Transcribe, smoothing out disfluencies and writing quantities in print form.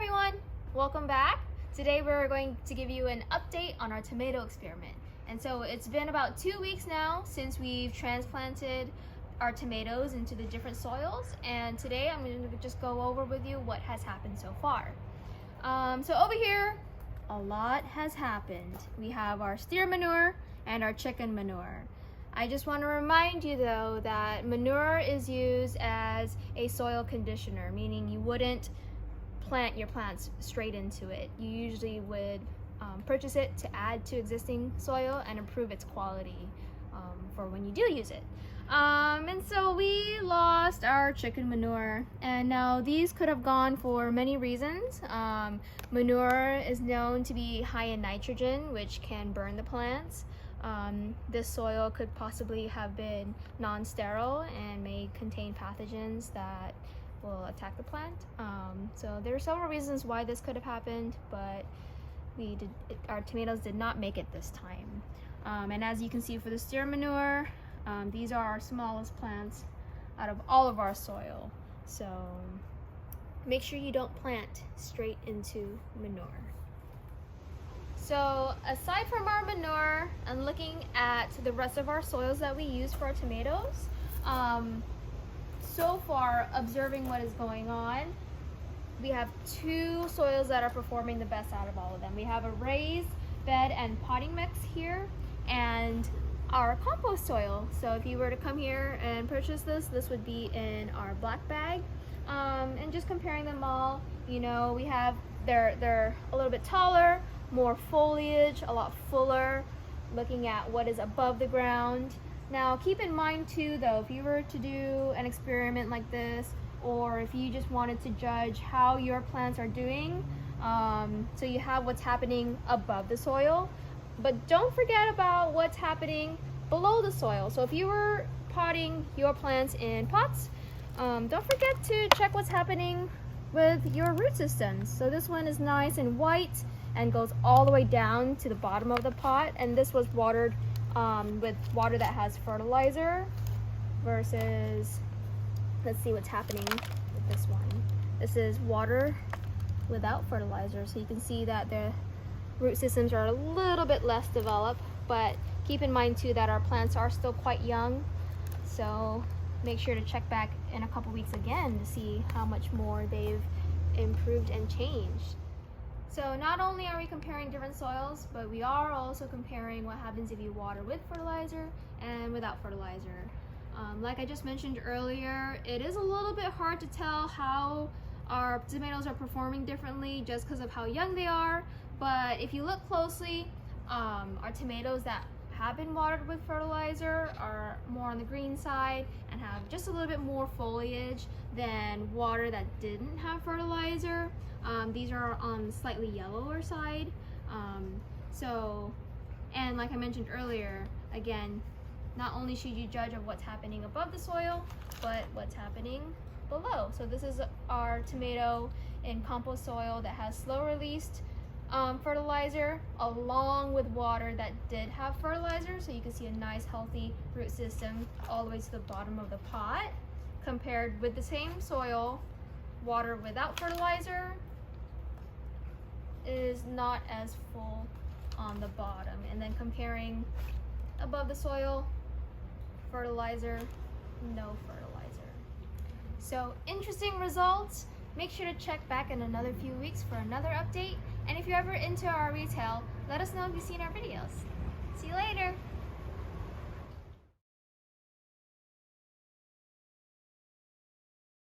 everyone, welcome back. Today we're going to give you an update on our tomato experiment. And so it's been about 2 weeks now since we've transplanted our tomatoes into the different soils, and today I'm going to just go over with you what has happened so far. So over here, a lot has happened. We have our steer manure and our chicken manure. I just want to remind you though that manure is used as a soil conditioner, meaning you wouldn't plant your plants straight into it. You usually would purchase it to add to existing soil and improve its quality for when you do use it. And so we lost our chicken manure, and now these could have gone for many reasons. Manure is known to be high in nitrogen, which can burn the plants. This soil could possibly have been non-sterile and may contain pathogens that will attack the plant. So there are several reasons why this could have happened, but our tomatoes did not make it this time. And as you can see for the steer manure, these are our smallest plants out of all of our soil. So make sure you don't plant straight into manure. So aside from our manure and looking at the rest of our soils that we use for our tomatoes, so far observing what is going on, we have 2 soils that are performing the best out of all of them. We have a raised bed and potting mix here, and our compost soil. So if you were to come here and purchase this would be in our black bag. And just comparing them all, you know, they're a little bit taller, more foliage, a lot fuller, looking at what is above the ground. Now keep in mind too though, if you were to do an experiment like this, or if you just wanted to judge how your plants are doing, so you have what's happening above the soil, but don't forget about what's happening below the soil. So if you were potting your plants in pots, don't forget to check what's happening with your root systems. So this one is nice and white and goes all the way down to the bottom of the pot, and this was watered with water that has fertilizer versus, let's see what's happening with this one. This is water without fertilizer, so you can see that the root systems are a little bit less developed, but keep in mind too that our plants are still quite young, so make sure to check back in a couple weeks again to see how much more they've improved and changed. So not only are we comparing different soils, but we are also comparing what happens if you water with fertilizer and without fertilizer. Like I just mentioned earlier, it is a little bit hard to tell how our tomatoes are performing differently just because of how young they are, but if you look closely, our tomatoes that have been watered with fertilizer are more on the green side and have just a little bit more foliage than water that didn't have fertilizer. These are on the slightly yellower side. And like I mentioned earlier, again, not only should you judge of what's happening above the soil, but what's happening below. So this is our tomato in compost soil that has slow released fertilizer along with water that did have fertilizer, so you can see a nice healthy root system all the way to the bottom of the pot, compared with the same soil, water without fertilizer is not as full on the bottom, and then comparing above the soil, fertilizer, no fertilizer. So interesting results. Make sure to check back in another few weeks for another update. And if you're ever into our retail, let us know if you've seen our videos.